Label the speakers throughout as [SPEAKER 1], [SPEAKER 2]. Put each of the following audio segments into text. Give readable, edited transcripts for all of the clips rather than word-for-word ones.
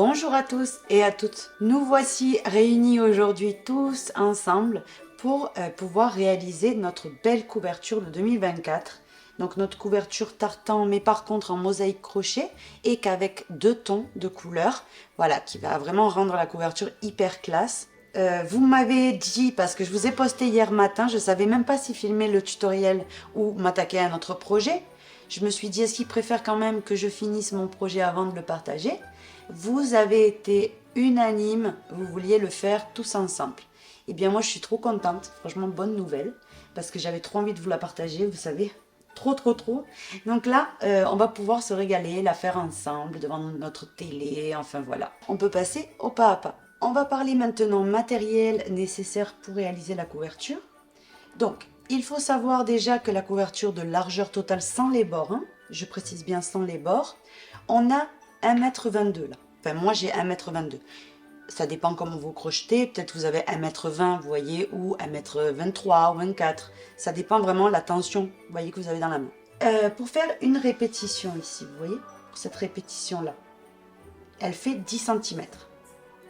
[SPEAKER 1] Bonjour à tous et à toutes. Nous voici réunis aujourd'hui tous ensemble pour pouvoir réaliser notre belle couverture de 2024. Donc notre couverture tartan, mais par contre en mosaïque crochet et qu'avec 2 tons de couleur. Voilà, qui va vraiment rendre la couverture hyper classe. Vous m'avez dit, parce que je vous ai posté hier matin, je ne savais même pas si filmer le tutoriel ou m'attaquer à un autre projet. Je me suis dit, est-ce qu'il préfère quand même que je finisse mon projet avant de le partager? Vous avez été unanime, vous vouliez le faire tous ensemble. Eh bien moi je suis trop contente, franchement bonne nouvelle, parce que j'avais trop envie de vous la partager, vous savez, trop. Donc là, on va pouvoir se régaler, la faire ensemble, devant notre télé, enfin voilà. On peut passer au pas à pas. On va parler maintenant matériel nécessaire pour réaliser la couverture. Donc, il faut savoir déjà que la couverture de largeur totale sans les bords, hein, je précise bien sans les bords, on a 1,22 m là. Enfin, moi j'ai 1,22 m. Ça dépend comment vous crochetez. Peut-être vous avez 1,20 m, vous voyez, ou 1,23 m ou 24. Ça dépend vraiment de la tension, vous voyez, que vous avez dans la main. Pour faire une répétition ici, vous voyez, pour cette répétition-là, elle fait 10 cm.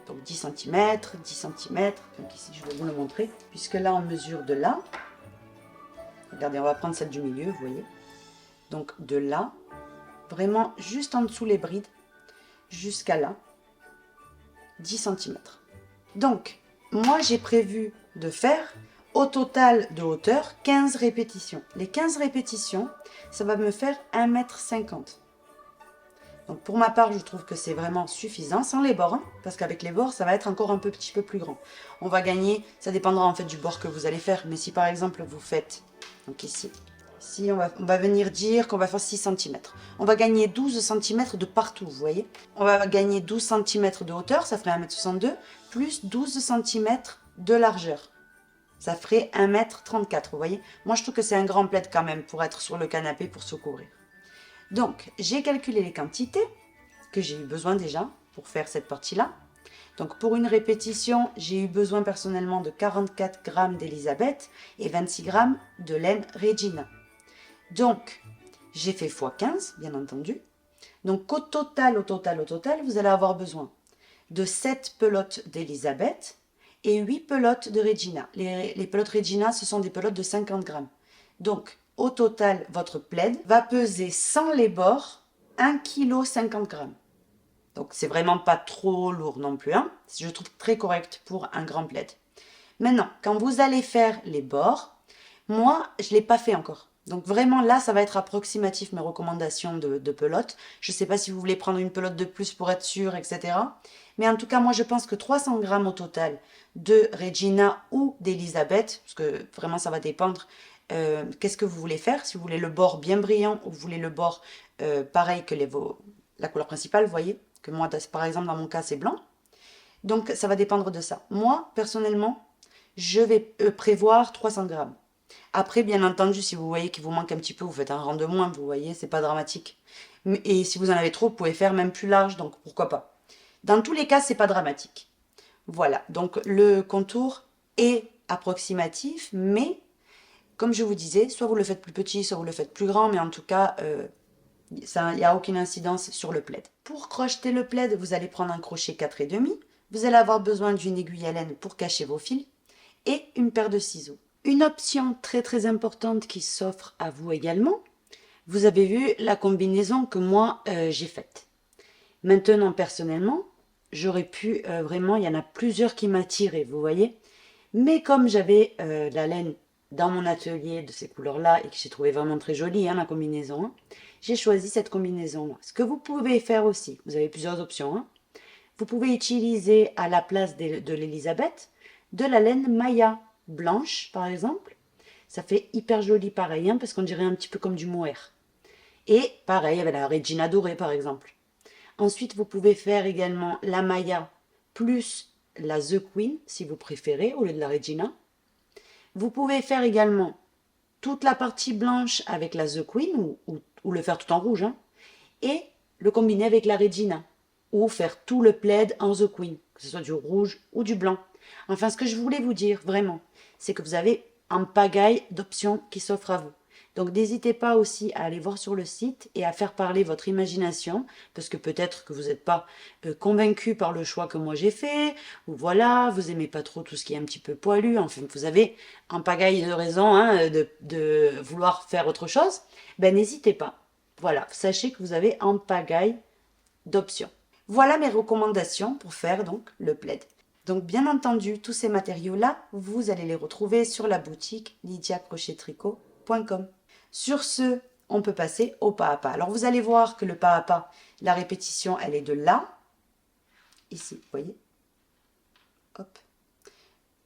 [SPEAKER 1] Donc 10 cm, 10 cm. Donc ici, je vais vous le montrer. Puisque là, on mesure de là. Regardez, on va prendre celle du milieu, vous voyez. Donc de là, vraiment juste en dessous les brides, jusqu'à là, 10 cm. Donc, moi j'ai prévu de faire au total de hauteur 15 répétitions. Les 15 répétitions, ça va me faire 1,50 m. Donc pour ma part, je trouve que c'est vraiment suffisant, sans les bords, hein, parce qu'avec les bords, ça va être encore un petit peu plus grand. On va gagner, ça dépendra en fait du bord que vous allez faire, mais si par exemple vous faites, donc ici, on va venir dire qu'on va faire 6 cm. On va gagner 12 cm de partout, vous voyez. On va gagner 12 cm de hauteur, ça ferait 1,62 m, plus 12 cm de largeur. Ça ferait 1,34 m, vous voyez. Moi, je trouve que c'est un grand plaid quand même pour être sur le canapé, pour se couvrir. Donc, j'ai calculé les quantités que j'ai eu besoin déjà pour faire cette partie-là. Donc, pour une répétition, j'ai eu besoin personnellement de 44 g d'Elisabeth et 26 g de laine Regina. Donc, j'ai fait x15, bien entendu. Donc, au total, vous allez avoir besoin de 7 pelotes d'Elisabeth et 8 pelotes de Regina. Les pelotes Regina, ce sont des pelotes de 50 g. Donc, au total, votre plaid va peser sans les bords 1,50 kg. Donc, c'est vraiment pas trop lourd non plus. Hein. Je trouve très correct pour un grand plaid. Maintenant, quand vous allez faire les bords, moi, je ne l'ai pas fait encore. Donc vraiment, là, ça va être approximatif mes recommandations de pelote. Je ne sais pas si vous voulez prendre une pelote de plus pour être sûr, etc. Mais en tout cas, moi, je pense que 300 g au total de Regina ou d'Elisabeth, parce que vraiment, ça va dépendre. Qu'est-ce que vous voulez faire? Si vous voulez le bord bien brillant ou vous voulez le bord pareil que la couleur principale, vous voyez, que moi, par exemple, dans mon cas, c'est blanc. Donc, ça va dépendre de ça. Moi, personnellement, je vais prévoir 300 g. Après, bien entendu, si vous voyez qu'il vous manque un petit peu, vous faites un rang de moins, vous voyez, c'est pas dramatique. Et si vous en avez trop, vous pouvez faire même plus large, donc pourquoi pas. Dans tous les cas, c'est pas dramatique. Voilà, donc le contour est approximatif, mais comme je vous disais, soit vous le faites plus petit, soit vous le faites plus grand, mais en tout cas, il n'y a aucune incidence sur le plaid. Pour crocheter le plaid, vous allez prendre un crochet 4,5. Vous allez avoir besoin d'une aiguille à laine pour cacher vos fils et une paire de ciseaux. Une option très importante qui s'offre à vous également, vous avez vu la combinaison que moi j'ai faite. Maintenant, personnellement, j'aurais pu vraiment, il y en a plusieurs qui m'attiraient, vous voyez. Mais comme j'avais la laine dans mon atelier de ces couleurs-là et que j'ai trouvé vraiment très jolie, hein, la combinaison, hein, j'ai choisi cette combinaison-là. Ce que vous pouvez faire aussi, vous avez plusieurs options. Hein. Vous pouvez utiliser à la place de l'Elisabeth de la laine Maya blanche, par exemple. Ça fait hyper joli pareil, hein, parce qu'on dirait un petit peu comme du mohair. Et pareil avec la Regina dorée, par exemple. Ensuite, vous pouvez faire également la Maya plus la The Queen, si vous préférez, au lieu de la Regina. Vous pouvez faire également toute la partie blanche avec la The Queen, ou le faire tout en rouge, hein, et le combiner avec la Regina, ou faire tout le plaid en The Queen, que ce soit du rouge ou du blanc. Enfin, ce que je voulais vous dire, vraiment, c'est que vous avez un pagaille d'options qui s'offrent à vous. Donc n'hésitez pas aussi à aller voir sur le site et à faire parler votre imagination, parce que peut-être que vous n'êtes pas convaincu par le choix que moi j'ai fait, ou voilà, vous aimez pas trop tout ce qui est un petit peu poilu, enfin vous avez un pagaille de raisons hein, de vouloir faire autre chose, ben n'hésitez pas. Voilà, sachez que vous avez un pagaille d'options. Voilà mes recommandations pour faire donc le plaid. Donc bien entendu, tous ces matériaux-là, vous allez les retrouver sur la boutique lydiacrochettricot.com. Sur ce, on peut passer au pas à pas. Alors vous allez voir que le pas à pas, la répétition, elle est de là, ici, vous voyez, hop,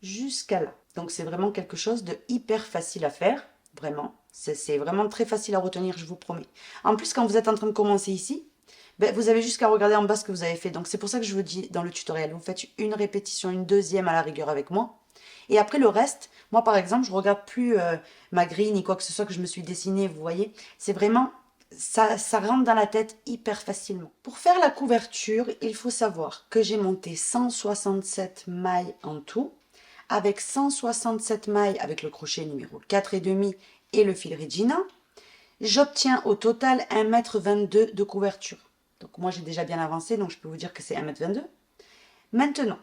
[SPEAKER 1] jusqu'à là. Donc c'est vraiment quelque chose de hyper facile à faire, vraiment. C'est vraiment très facile à retenir, je vous promets. En plus, quand vous êtes en train de commencer ici, ben, vous avez juste qu'à regarder en bas ce que vous avez fait. Donc c'est pour ça que je vous dis dans le tutoriel, vous faites une répétition, une deuxième à la rigueur avec moi. Et après le reste, moi par exemple, je ne regarde plus ma grille ni quoi que ce soit que je me suis dessinée, vous voyez. C'est vraiment, ça rentre dans la tête hyper facilement. Pour faire la couverture, il faut savoir que j'ai monté 167 mailles en tout, avec 167 mailles avec le crochet numéro 4,5 et le fil Regina. J'obtiens au total 1,22 m de couverture. Donc moi j'ai déjà bien avancé, donc je peux vous dire que c'est 1,22 m. Maintenant,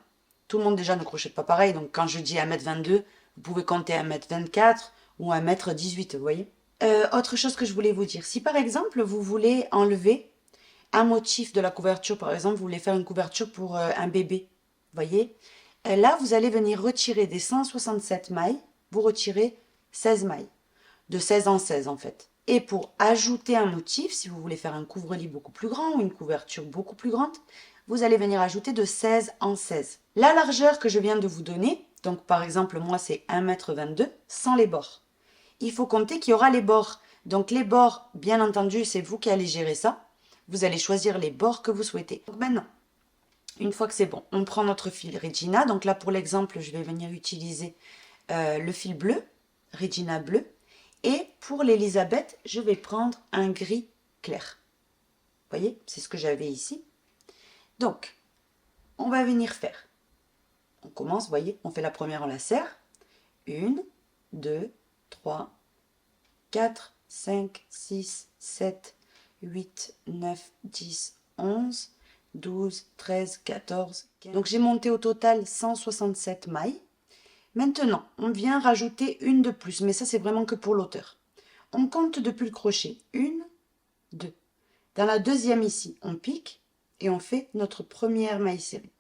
[SPEAKER 1] tout le monde déjà ne crochette pas pareil, donc quand je dis 1,22 m, vous pouvez compter 1,24 m ou 1,18 m, vous voyez. Autre chose que je voulais vous dire, si par exemple vous voulez enlever un motif de la couverture, par exemple vous voulez faire une couverture pour un bébé, vous voyez, là vous allez venir retirer des 167 mailles, vous retirez 16 mailles, de 16 en 16 en fait. Et pour ajouter un motif, si vous voulez faire un couvre-lit beaucoup plus grand ou une couverture beaucoup plus grande, vous allez venir ajouter de 16 en 16. La largeur que je viens de vous donner, donc par exemple moi c'est 1,22 m sans les bords. Il faut compter qu'il y aura les bords. Donc les bords, bien entendu, c'est vous qui allez gérer ça. Vous allez choisir les bords que vous souhaitez. Donc maintenant, une fois que c'est bon, on prend notre fil Regina. Donc là pour l'exemple, je vais venir utiliser le fil bleu, Regina bleu. Et pour l'Elisabeth, je vais prendre un gris clair. Vous voyez, c'est ce que j'avais ici. Donc, on va venir faire. On commence, vous voyez, on fait la première, on la serre. 1, 2, 3, 4, 5, 6, 7, 8, 9, 10, 11, 12, 13, 14, 15. Donc j'ai monté au total 167 mailles. Maintenant, on vient rajouter une de plus, mais ça c'est vraiment que pour l'auteur. On compte depuis le crochet. 1, 2. Dans la deuxième ici, on pique et on fait notre première maille serrée.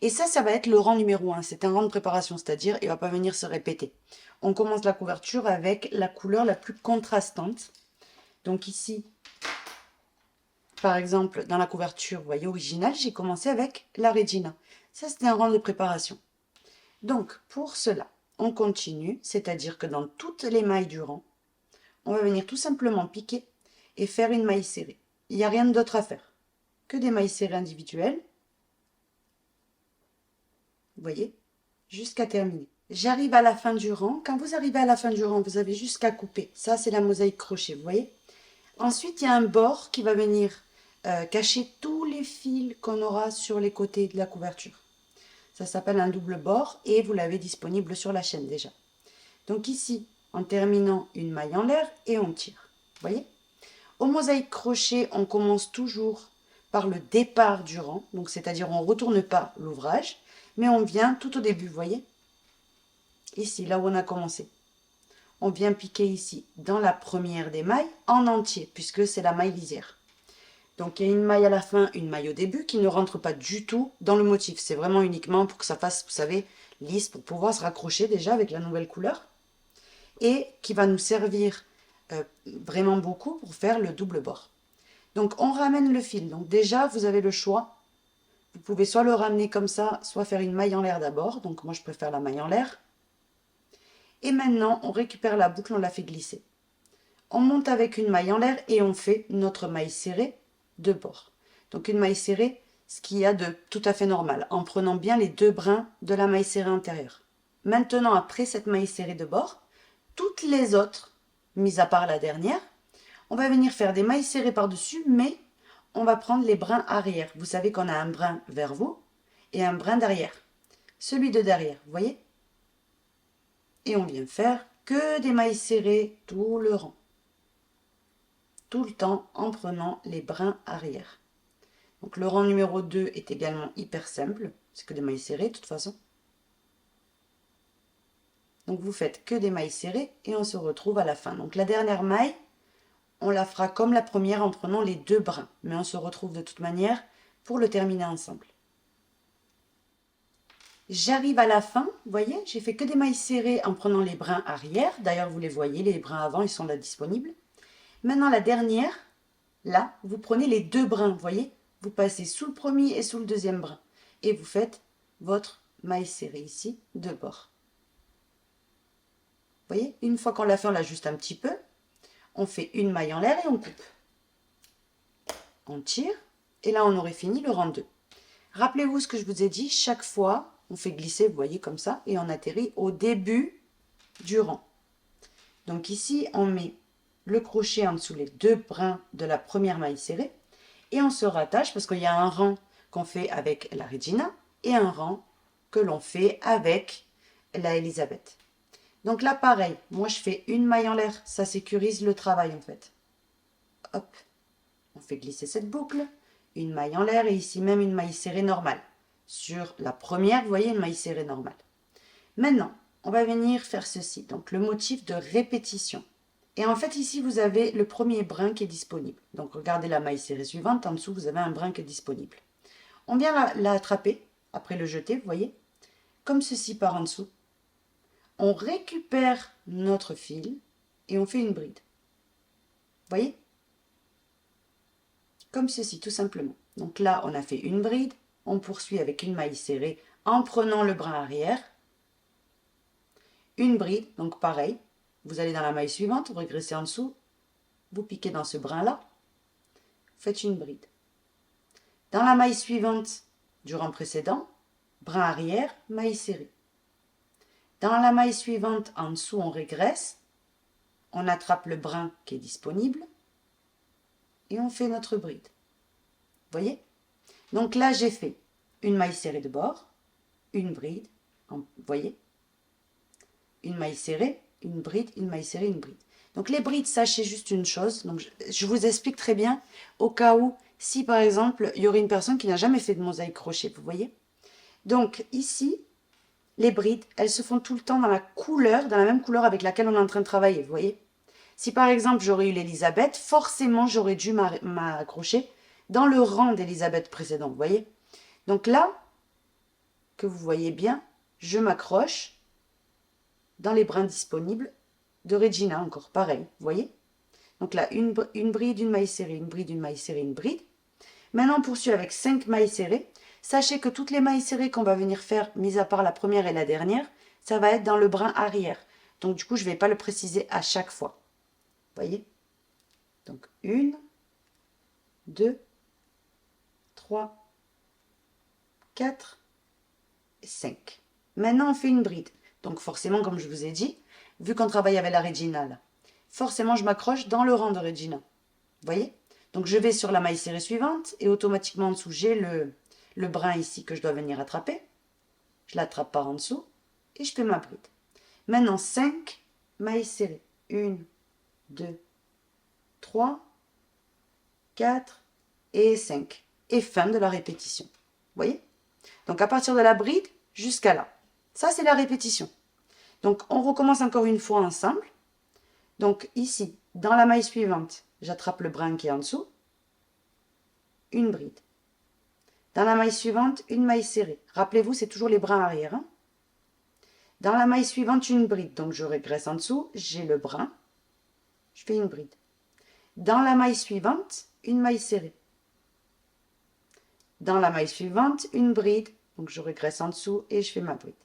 [SPEAKER 1] Et ça va être le rang numéro 1. C'est un rang de préparation, c'est-à-dire il ne va pas venir se répéter. On commence la couverture avec la couleur la plus contrastante. Donc ici, par exemple, dans la couverture, vous voyez, originale, j'ai commencé avec la Regina. Ça, c'était un rang de préparation. Donc, pour cela, on continue, c'est-à-dire que dans toutes les mailles du rang, on va venir tout simplement piquer et faire une maille serrée. Il n'y a rien d'autre à faire que des mailles serrées individuelles. Vous voyez, jusqu'à terminer. J'arrive à la fin du rang. Quand vous arrivez à la fin du rang, vous avez juste qu'à couper. Ça, c'est la mosaïque crochet, vous voyez. Ensuite, il y a un bord qui va venir cacher tous les fils qu'on aura sur les côtés de la couverture. Ça s'appelle un double bord et vous l'avez disponible sur la chaîne déjà. Donc ici, en terminant une maille en l'air et on tire. Vous voyez? Au mosaïque crochet, on commence toujours par le départ du rang. Donc c'est-à-dire on ne retourne pas l'ouvrage, mais on vient tout au début, vous voyez? Ici, là où on a commencé. On vient piquer ici dans la première des mailles en entier, puisque c'est la maille lisière. Donc il y a une maille à la fin, une maille au début qui ne rentre pas du tout dans le motif. C'est vraiment uniquement pour que ça fasse, vous savez, lisse, pour pouvoir se raccrocher déjà avec la nouvelle couleur. Et qui va nous servir vraiment beaucoup pour faire le double bord. Donc on ramène le fil. Donc déjà, vous avez le choix. Vous pouvez soit le ramener comme ça, soit faire une maille en l'air d'abord. Donc moi, je préfère la maille en l'air. Et maintenant, on récupère la boucle, on la fait glisser. On monte avec une maille en l'air et on fait notre maille serrée de bord. Donc une maille serrée, ce qu'il y a de tout à fait normal, en prenant bien les deux brins de la maille serrée antérieure. Maintenant, après cette maille serrée de bord, toutes les autres, mis à part la dernière, on va venir faire des mailles serrées par-dessus, mais on va prendre les brins arrière. Vous savez qu'on a un brin vers vous et un brin derrière. Celui de derrière, vous voyez? Et on vient faire que des mailles serrées tout le rang. tout le temps en prenant les brins arrière. Donc le rang numéro 2 est également hyper simple, c'est que des mailles serrées de toute façon. Donc vous faites que des mailles serrées et on se retrouve à la fin. Donc la dernière maille, on la fera comme la première en prenant les 2 brins, mais on se retrouve de toute manière pour le terminer ensemble. J'arrive à la fin, vous voyez, j'ai fait que des mailles serrées en prenant les brins arrière. D'ailleurs, vous les voyez, les brins avant, ils sont là disponibles. Maintenant, la dernière, là, vous prenez les 2 brins, vous voyez. Vous passez sous le premier et sous le deuxième brin. Et vous faites votre maille serrée ici, de bord. Vous voyez, une fois qu'on l'a fait, on l'ajuste un petit peu. On fait une maille en l'air et on coupe. On tire. Et là, on aurait fini le rang 2. Rappelez-vous ce que je vous ai dit, chaque fois, on fait glisser, vous voyez, comme ça, et on atterrit au début du rang. Donc ici, on met le crochet en dessous les 2 brins de la première maille serrée, et on se rattache, parce qu'il y a un rang qu'on fait avec la Regina, et un rang que l'on fait avec la Elisabeth. Donc là, pareil, moi je fais une maille en l'air, ça sécurise le travail en fait. Hop, on fait glisser cette boucle, une maille en l'air, et ici même une maille serrée normale. Sur la première, vous voyez, une maille serrée normale. Maintenant, on va venir faire ceci, donc le motif de répétition. Et en fait, ici, vous avez le premier brin qui est disponible. Donc, regardez la maille serrée suivante, en dessous, vous avez un brin qui est disponible. On vient l'attraper, après le jeter, vous voyez, comme ceci par en dessous. On récupère notre fil et on fait une bride. Vous voyez? Comme ceci, tout simplement. Donc là, on a fait une bride. On poursuit avec une maille serrée en prenant le brin arrière. Une bride, donc pareil. Vous allez dans la maille suivante, vous régressez en dessous. Vous piquez dans ce brin-là. Faites une bride. Dans la maille suivante du rang précédent, brin arrière, maille serrée. Dans la maille suivante, en dessous, on régresse. On attrape le brin qui est disponible. Et on fait notre bride. Vous voyez? Donc là, j'ai fait une maille serrée de bord, une bride, vous voyez? Une maille serrée, une bride, une maille serrée, une bride. Donc les brides, sachez juste une chose, donc je vous explique très bien, au cas où, si par exemple, il y aurait une personne qui n'a jamais fait de mosaïque crochet, vous voyez? Donc ici, les brides, elles se font tout le temps dans la couleur, dans la même couleur avec laquelle on est en train de travailler, vous voyez? Si par exemple, j'aurais eu l'Elisabeth, forcément, j'aurais dû m'accrocher dans le rang d'Elisabeth précédent, vous voyez? Donc là, que vous voyez bien, je m'accroche dans les brins disponibles de Regina, encore pareil, vous voyez? Donc là, une bride, une maille serrée, une bride, une maille serrée, une bride. Maintenant, on poursuit avec 5 mailles serrées. Sachez que toutes les mailles serrées qu'on va venir faire, mis à part la première et la dernière, ça va être dans le brin arrière. Donc du coup, je ne vais pas le préciser à chaque fois. Vous voyez? Donc 1, 2, 3, 4 et 5. Maintenant, on fait une bride. Donc forcément, comme je vous ai dit, vu qu'on travaille avec la Regina, là, forcément, je m'accroche dans le rang de Regina. Vous voyez? Donc je vais sur la maille serrée suivante et automatiquement en dessous, j'ai le brin ici que je dois venir attraper. Je l'attrape par en dessous et je fais ma bride. Maintenant, 5 mailles serrées. 1, 2, 3, 4 et 5. Et fin de la répétition. Vous voyez? Donc à partir de la bride jusqu'à là. Ça, c'est la répétition. Donc on recommence encore une fois ensemble. Donc ici, dans la maille suivante, j'attrape le brin qui est en dessous. Une bride. Dans la maille suivante, une maille serrée. Rappelez-vous, c'est toujours les brins arrière. Hein? Dans la maille suivante, une bride. Donc je régresse en dessous, j'ai le brin. Je fais une bride. Dans la maille suivante, une maille serrée. Dans la maille suivante, une bride. Donc je régresse en dessous et je fais ma bride.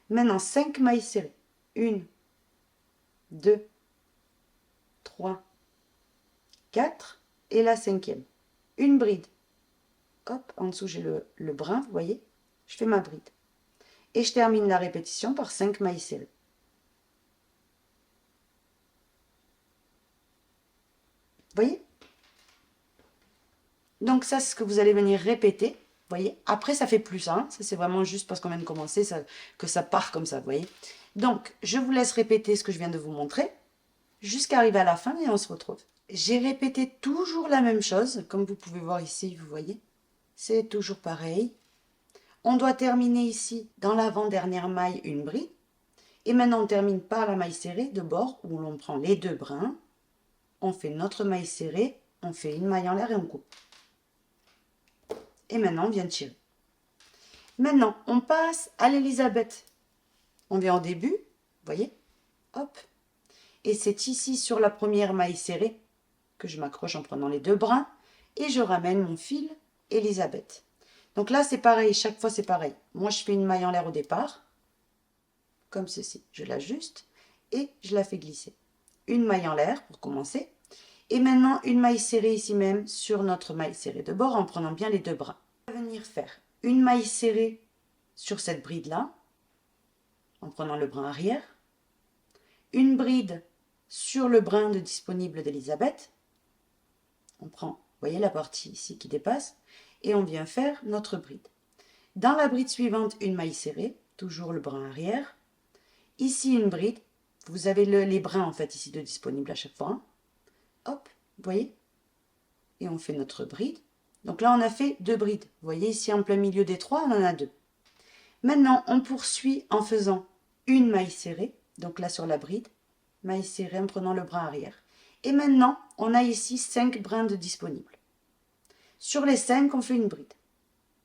[SPEAKER 1] Maintenant, 5 mailles serrées. 1, 2, 3, 4 et la 5e. Une bride. Hop, en dessous j'ai le brin, vous voyez? Je fais ma bride. Et je termine la répétition par 5 mailles serrées. Vous voyez? Donc ça, c'est ce que vous allez venir répéter. Vous voyez? Après, ça fait plus, hein? Ça, c'est vraiment juste parce qu'on vient de commencer que ça part comme ça, vous voyez? Donc, je vous laisse répéter ce que je viens de vous montrer jusqu'à arriver à la fin et on se retrouve. J'ai répété toujours la même chose, comme vous pouvez voir ici, vous voyez. C'est toujours pareil. On doit terminer ici, dans l'avant-dernière maille, une bride. Et maintenant, on termine par la maille serrée de bord, où l'on prend les deux brins. On fait notre maille serrée, on fait une maille en l'air et on coupe. Et maintenant, on vient tirer. Maintenant, on passe à l'Elisabeth. On vient au début, vous voyez, hop. Et c'est ici, sur la première maille serrée, que je m'accroche en prenant les deux brins. Et je ramène mon fil Elisabeth. Donc là, c'est pareil, chaque fois c'est pareil. Moi, je fais une maille en l'air au départ, comme ceci. Je l'ajuste et je la fais glisser. Une maille en l'air pour commencer. Et maintenant, une maille serrée ici même sur notre maille serrée de bord en prenant bien les deux brins. On va venir faire une maille serrée sur cette bride-là, en prenant le brin arrière. Une bride sur le brin de disponible d'Elisabeth. On prend, vous voyez la partie ici qui dépasse, et on vient faire notre bride. Dans la bride suivante, une maille serrée, toujours le brin arrière. Ici, une bride. Vous avez les brins en fait ici de disponible à chaque fois. Hein. Hop, vous voyez. Et on fait notre bride. Donc là, on a fait deux brides. Vous voyez ici en plein milieu des trois, on en a deux. Maintenant, on poursuit en faisant une maille serrée. Donc là, sur la bride, maille serrée en prenant le brin arrière. Et maintenant, on a ici 5 brins de disponibles. Sur les 5, on fait une bride.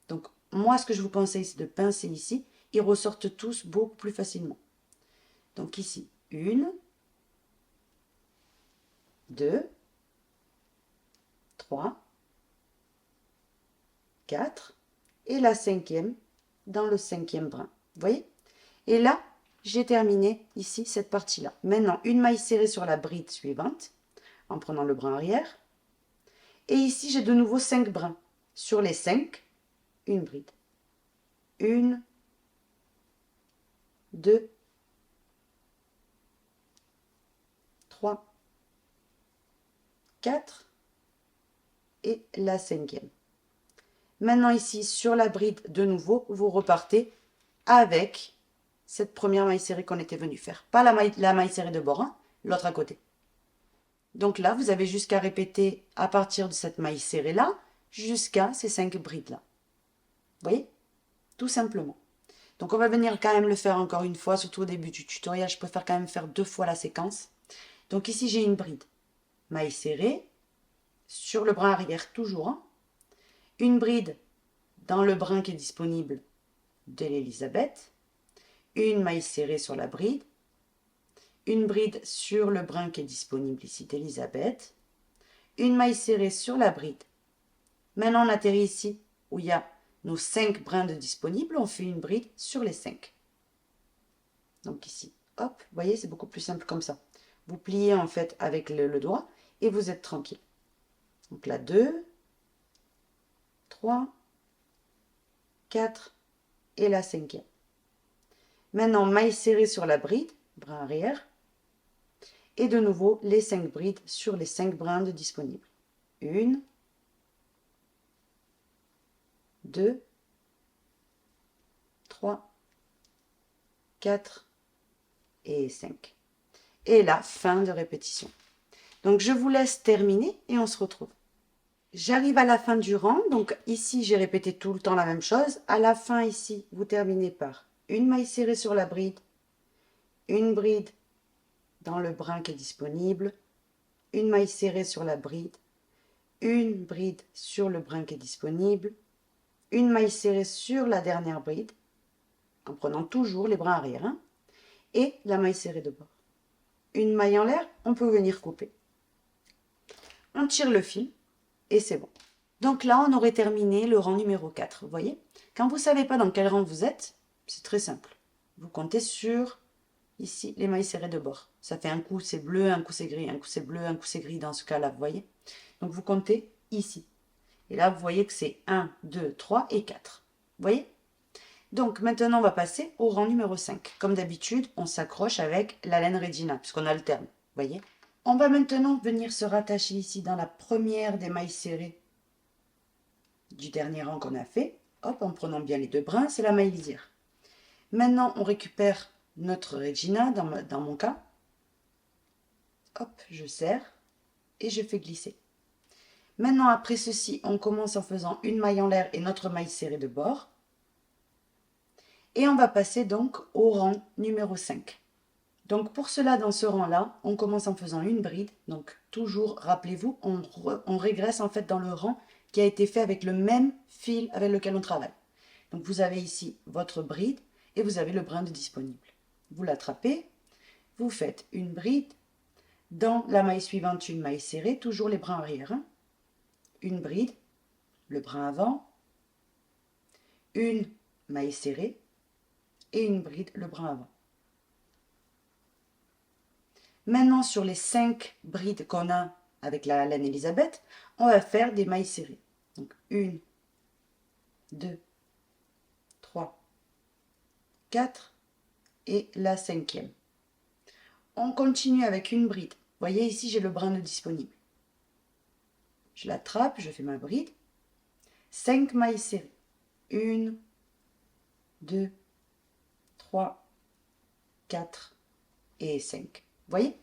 [SPEAKER 1] Donc, moi, ce que je vous conseille, c'est de pincer ici. Ils ressortent tous beaucoup plus facilement. Donc ici, 1, 2, 3, 4 et la 5e dans le 5e brin. Vous voyez? Et là, j'ai terminé ici cette partie-là. Maintenant, une maille serrée sur la bride suivante en prenant le brin arrière. Et ici, j'ai de nouveau 5 brins. Sur les 5, une bride. 1, 2, 3, 4 et la 5e. Maintenant ici, sur la bride, de nouveau, vous repartez avec cette première maille serrée qu'on était venu faire. Pas la maille serrée de bord, hein, l'autre à côté. Donc là, vous avez jusqu'à répéter à partir de cette maille serrée-là, jusqu'à ces 5 brides-là. Vous voyez? Tout simplement. Donc on va venir quand même le faire encore une fois, surtout au début du tutoriel. Je préfère quand même faire 2 fois la séquence. Donc ici, j'ai une bride. Maille serrée, sur le brin arrière toujours. Hein. Une bride dans le brin qui est disponible de l'Elisabeth. Une maille serrée sur la bride. Une bride sur le brin qui est disponible ici d'Elisabeth. Une maille serrée sur la bride. Maintenant, on atterrit ici où il y a nos 5 brins de disponibles. On fait une bride sur les 5. Donc ici, hop, vous voyez, c'est beaucoup plus simple comme ça. Vous pliez en fait avec le doigt et vous êtes tranquille. Donc là, 2, 3, 4 et la 5e. Maintenant, maille serrée sur la bride, brin arrière. Et de nouveau, les 5 brides sur les 5 brins de disponibles. 1, 2, 3, 4 et 5. Et là, fin de répétition. Donc, je vous laisse terminer et on se retrouve. J'arrive à la fin du rang. Donc, ici, j'ai répété tout le temps la même chose. À la fin, ici, vous terminez par une maille serrée sur la bride, une bride dans le brin qui est disponible, une maille serrée sur la bride, une bride sur le brin qui est disponible, une maille serrée sur la dernière bride, en prenant toujours les brins arrière, hein, et la maille serrée de bord. Une maille en l'air, on peut venir couper. On tire le fil et c'est bon. Donc là, on aurait terminé le rang numéro 4, vous voyez. Quand vous ne savez pas dans quel rang vous êtes, c'est très simple. Vous comptez sur, ici, les mailles serrées de bord. Ça fait un coup c'est bleu, un coup c'est gris, un coup c'est bleu, un coup c'est gris dans ce cas-là, vous voyez. Donc vous comptez ici. Et là, vous voyez que c'est 1, 2, 3 et 4. Vous voyez? Donc maintenant, on va passer au rang numéro 5. Comme d'habitude, on s'accroche avec la laine Regina, puisqu'on alterne. Vous voyez? On va maintenant venir se rattacher ici dans la première des mailles serrées du dernier rang qu'on a fait. Hop, en prenant bien les deux brins, c'est la maille lisière. Maintenant, on récupère notre Regina, dans mon cas. Hop, je serre. et je fais glisser. Maintenant, après ceci, on commence en faisant une maille en l'air et notre maille serrée de bord. Et on va passer donc au rang numéro 5. Donc pour cela, dans ce rang-là, on commence en faisant une bride. Donc toujours, rappelez-vous, on régresse en fait dans le rang qui a été fait avec le même fil avec lequel on travaille. Donc vous avez ici votre bride et vous avez le brin de disponible. Vous l'attrapez, vous faites une bride, dans la maille suivante une maille serrée, toujours les brins arrière. Une bride, le brin avant, une maille serrée et une bride, le brin avant. Maintenant, sur les 5 brides qu'on a avec la laine Elisabeth, on va faire des mailles serrées. Donc 1, 2, 3, 4 et la 5e. On continue avec une bride. Vous voyez ici, j'ai le brin de disponible. Je l'attrape, je fais ma bride. 5 mailles serrées. 1, 2, 3, 4 et 5. Vous voyez?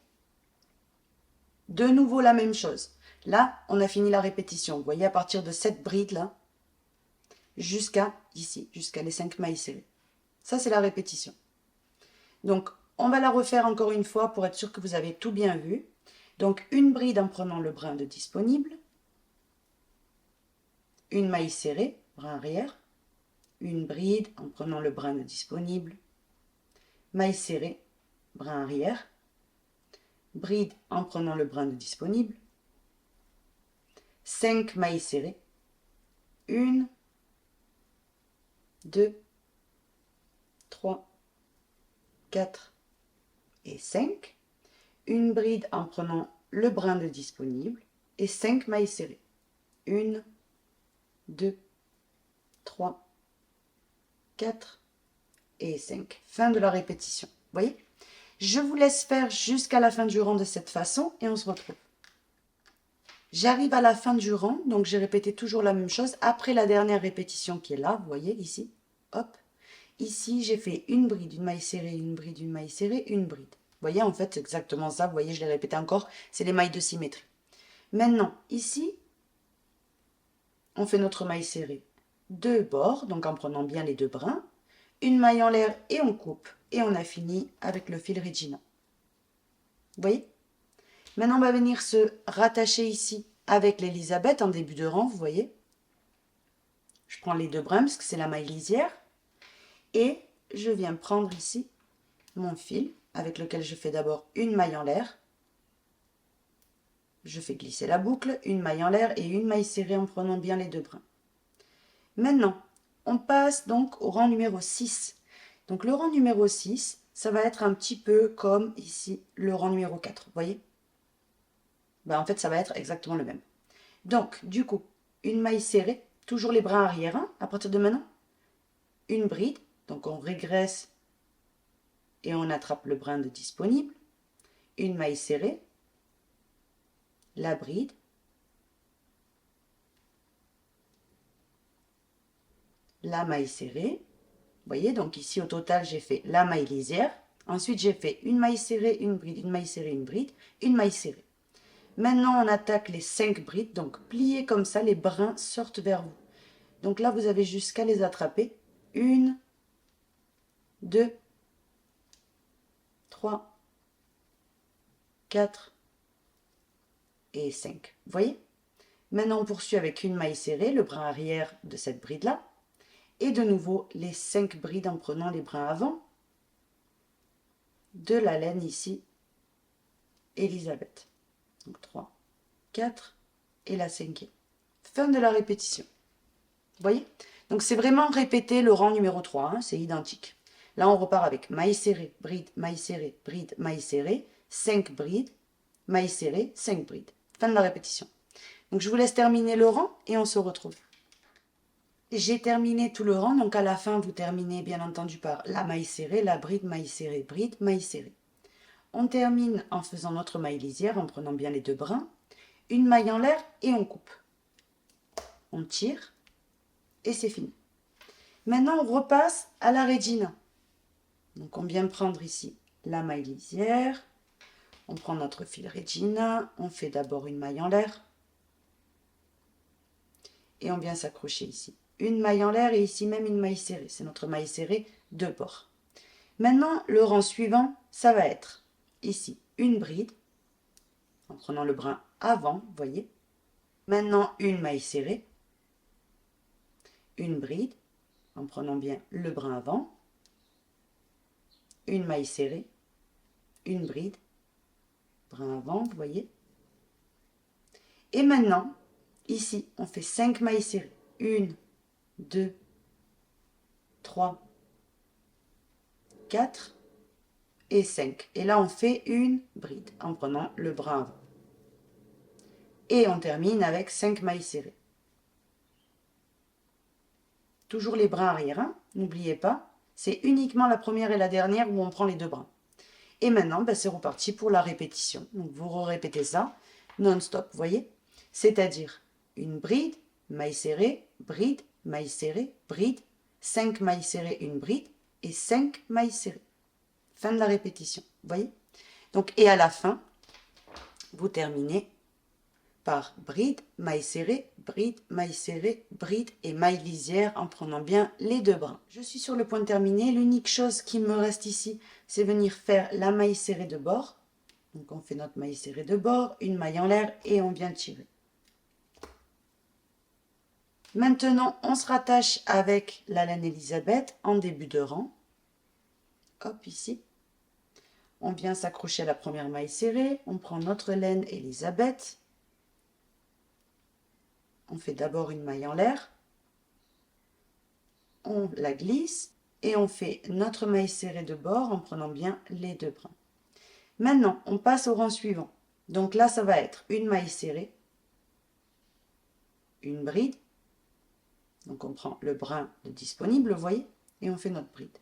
[SPEAKER 1] De nouveau la même chose. Là, on a fini la répétition. Vous voyez, à partir de cette bride-là, jusqu'à ici, jusqu'à les 5 mailles serrées. Ça, c'est la répétition. Donc, on va la refaire encore une fois pour être sûr que vous avez tout bien vu. Donc, une bride en prenant le brin de disponible, une maille serrée, brin arrière, une bride en prenant le brin de disponible, maille serrée, brin arrière, bride en prenant le brin de disponible, 5 mailles serrées, 1, 2, 3, 4 et 5, une bride en prenant le brin de disponible et 5 mailles serrées. 1, 2, 3, 4 et 5. Fin de la répétition. Vous voyez? Je vous laisse faire jusqu'à la fin du rang de cette façon et on se retrouve. J'arrive à la fin du rang, donc j'ai répété toujours la même chose. Après la dernière répétition qui est là, vous voyez ici, hop. Ici, j'ai fait une bride, une maille serrée, une bride, une maille serrée, une bride. Vous voyez, en fait, c'est exactement ça. Vous voyez, je l'ai répété encore, c'est les mailles de symétrie. Maintenant, ici, on fait notre maille serrée de bord, donc en prenant bien les 2 brins, une maille en l'air et on coupe. Et on a fini avec le fil Regina. Vous voyez? Maintenant, on va venir se rattacher ici avec l'Elisabeth en début de rang, vous voyez? Je prends les 2 brins parce que c'est la maille lisière. Et je viens prendre ici mon fil avec lequel je fais d'abord une maille en l'air. Je fais glisser la boucle, une maille en l'air et une maille serrée en prenant bien les 2 brins. Maintenant, on passe donc au rang numéro 6. Donc le rang numéro 6, ça va être un petit peu comme ici le rang numéro 4, vous voyez? Ben, en fait, ça va être exactement le même. Donc, du coup, une maille serrée, toujours les brins arrière, hein, à partir de maintenant. Une bride, donc on régresse et on attrape le brin de disponible. Une maille serrée, la bride, la maille serrée. Vous voyez, donc ici au total, j'ai fait la maille lisière. Ensuite, j'ai fait une maille serrée, une bride, une maille serrée, une bride, une maille serrée. Maintenant, on attaque les 5 brides, donc pliez comme ça, les brins sortent vers vous. Donc là, vous avez jusqu'à les attraper. 1, 2, 3, 4 et 5. Vous voyez? Maintenant, on poursuit avec une maille serrée, le brin arrière de cette bride-là. Et de nouveau, les 5 brides en prenant les brins avant de la laine ici, Elisabeth. Donc 3, 4 et la 5e. Fin de la répétition. Vous voyez? Donc c'est vraiment répéter le rang numéro 3, hein, c'est identique. Là on repart avec maille serrée, bride, maille serrée, 5 brides, maille serrée, 5 brides. Fin de la répétition. Donc je vous laisse terminer le rang et on se retrouve. J'ai terminé tout le rang, donc à la fin vous terminez bien entendu par la maille serrée, la bride, maille serrée. On termine en faisant notre maille lisière, en prenant bien les 2 brins, une maille en l'air et on coupe. On tire et c'est fini. Maintenant on repasse à la Regina. Donc on vient prendre ici la maille lisière, On prend notre fil Regina, on fait d'abord une maille en l'air. Et on vient s'accrocher ici. Une maille en l'air et ici même une maille serrée. C'est notre maille serrée de bord. Maintenant, le rang suivant, ça va être ici une bride, en prenant le brin avant, vous voyez. Maintenant, une maille serrée, une bride, en prenant bien le brin avant, une maille serrée, une bride, brin avant, vous voyez. Et maintenant, ici, on fait 5 mailles serrées. 1, 2, 3, 4 et 5. Et là, on fait une bride en prenant le brin avant. Et on termine avec 5 mailles serrées. Toujours les brins arrière, hein, n'oubliez pas. C'est uniquement la première et la dernière où on prend les deux brins. Et maintenant, c'est reparti pour la répétition. Donc, vous répétez ça non-stop, vous voyez. C'est-à-dire une bride, maille serrée, bride, maille serrée, bride, 5 mailles serrées, une bride et 5 mailles serrées. Fin de la répétition, vous voyez. Donc, et à la fin, vous terminez par bride, maille serrée, bride, maille serrée, bride et maille lisière en prenant bien les deux brins. Je suis sur le point de terminer. L'unique chose qui me reste ici, c'est venir faire la maille serrée de bord. Donc on fait notre maille serrée de bord, une maille en l'air et on vient tirer. Maintenant, on se rattache avec la laine Elisabeth en début de rang. Hop, ici. On vient s'accrocher à la première maille serrée. On prend notre laine Elisabeth. On fait d'abord une maille en l'air, on la glisse et on fait notre maille serrée de bord en prenant bien les deux brins. Maintenant, on passe au rang suivant. Donc là, ça va être une maille serrée, une bride. Donc on prend le brin de disponible, vous voyez, et on fait notre bride.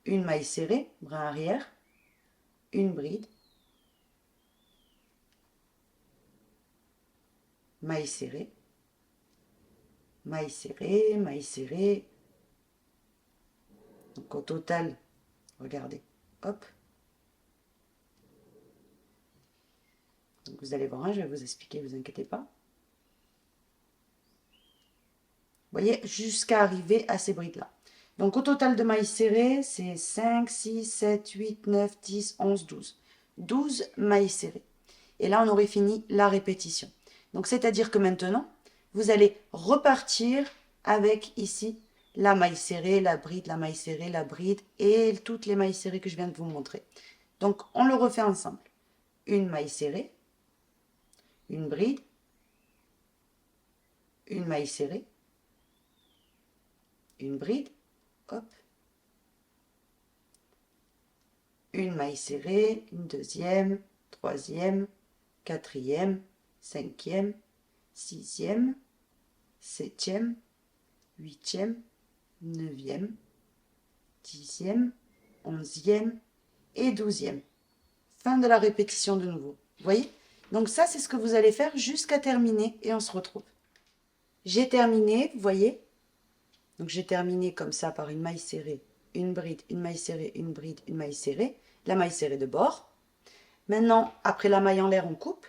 [SPEAKER 1] Une maille serrée, brin arrière, une bride, maille serrée, maille serrée, maille serrée. Donc au total, regardez, hop. Donc vous allez voir, je vais vous expliquer, ne vous inquiétez pas. Vous voyez, jusqu'à arriver à ces brides-là. Donc au total de mailles serrées, c'est 5, 6, 7, 8, 9, 10, 11, 12. 12 mailles serrées. Et là, on aurait fini la répétition. Donc c'est-à-dire que maintenant, vous allez repartir avec ici la maille serrée, la bride, la maille serrée, la bride et toutes les mailles serrées que je viens de vous montrer. Donc on le refait ensemble. Une maille serrée, une bride, une maille serrée, une bride, hop, une maille serrée, une deuxième, troisième, quatrième, cinquième, sixième, septième, huitième, neuvième, dixième, onzième et douzième. Fin de la répétition de nouveau. Vous voyez? Donc ça, c'est ce que vous allez faire jusqu'à terminer et on se retrouve. J'ai terminé, vous voyez? Donc j'ai terminé comme ça par une maille serrée, une bride, une maille serrée, une bride, une maille serrée, la maille serrée de bord. Maintenant, après la maille en l'air, on coupe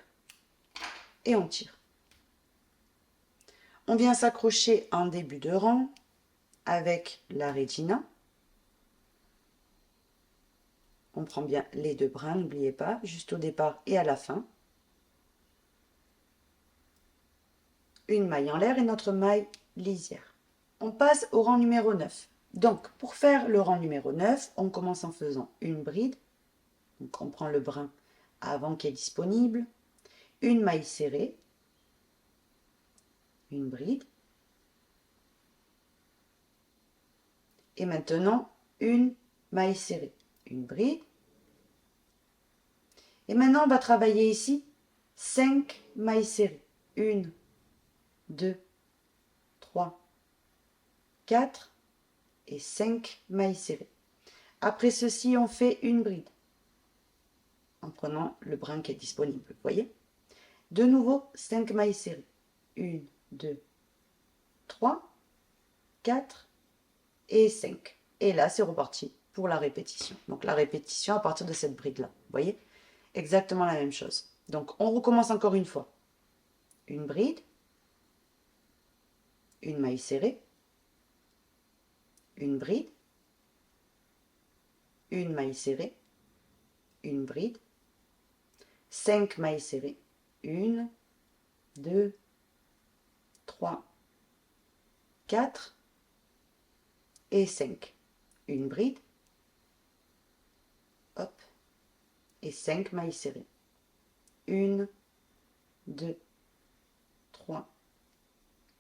[SPEAKER 1] et on tire. On vient s'accrocher en début de rang avec la Regina. On prend bien les deux brins, n'oubliez pas, juste au départ et à la fin. Une maille en l'air et notre maille lisière. On passe au rang numéro 9. Donc, pour faire le rang numéro 9, on commence en faisant une bride. Donc, on prend le brin avant qui est disponible. Une maille serrée. Une bride. Et maintenant, une maille serrée. Une bride. Et maintenant, on va travailler ici 5 mailles serrées. 1, 2, 3, 4 et 5 mailles serrées. Après ceci, on fait une bride en prenant le brin qui est disponible, vous voyez. De nouveau, 5 mailles serrées. 1, 2, 3, 4 et 5. Et là, c'est reparti pour la répétition. Donc la répétition à partir de cette bride-là, vous voyez. exactement la même chose. Donc, on recommence encore une fois. Une bride, une maille serrée, une bride, une maille serrée, une bride, 5 mailles serrées, 1, 2, 3, 4 et 5. Une bride, hop, et 5 mailles serrées. 1, 2, 3,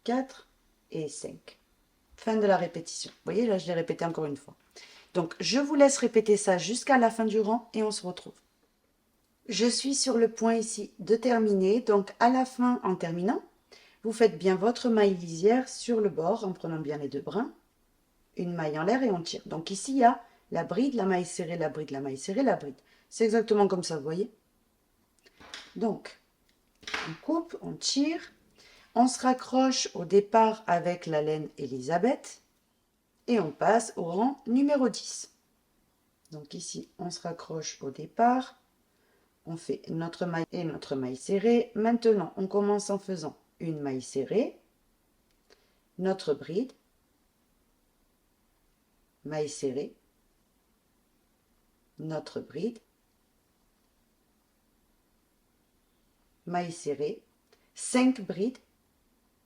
[SPEAKER 1] 4 et 5. Fin de la répétition. Vous voyez, là, je l'ai répété encore une fois. Donc, je vous laisse répéter ça jusqu'à la fin du rang et on se retrouve. Je suis sur le point ici de terminer. Donc, à la fin, en terminant, vous faites bien votre maille lisière sur le bord en prenant bien les deux brins. Une maille en l'air et on tire. Donc, ici, il y a la bride, la maille serrée, la bride, la maille serrée, la bride. C'est exactement comme ça, vous voyez. Donc, on coupe, on tire. On se raccroche au départ avec la laine Elisabeth et on passe au rang numéro 10. Donc ici, on se raccroche au départ, on fait notre maille et notre maille serrée. Maintenant, on commence en faisant une maille serrée, notre bride, maille serrée, notre bride, maille serrée, 5 brides.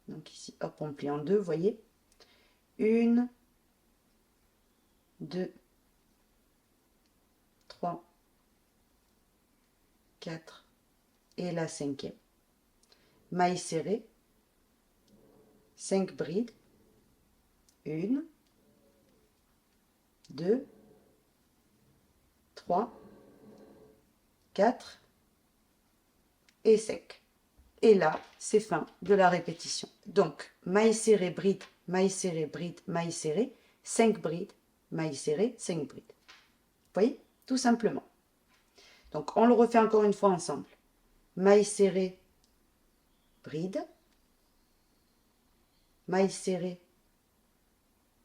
[SPEAKER 1] Donc ici, hop, on plie en deux, vous voyez. 1, 2, 3, 4 et la 5e. Maille serrée, 5 brides, 1, 2, 3, 4 et 5. Et là, c'est fin de la répétition. Donc, maille serrée, bride, maille serrée, bride, maille serrée, 5 brides, maille serrée, 5 brides. Vous voyez? Tout simplement. Donc, on le refait encore une fois ensemble. Maille serrée, bride, maille serrée,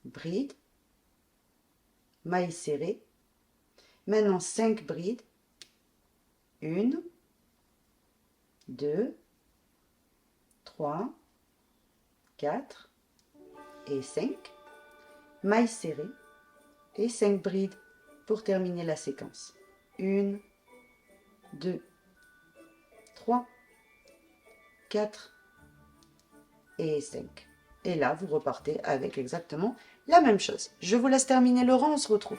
[SPEAKER 1] bride, maille serrée. Maintenant, 5 brides. 1, 2, 3, 4 et 5. Maille serrée et 5 brides pour terminer la séquence. 1, 2, 3, 4 et 5. Et là, vous repartez avec exactement la même chose. Je vous laisse terminer le rang, on se retrouve.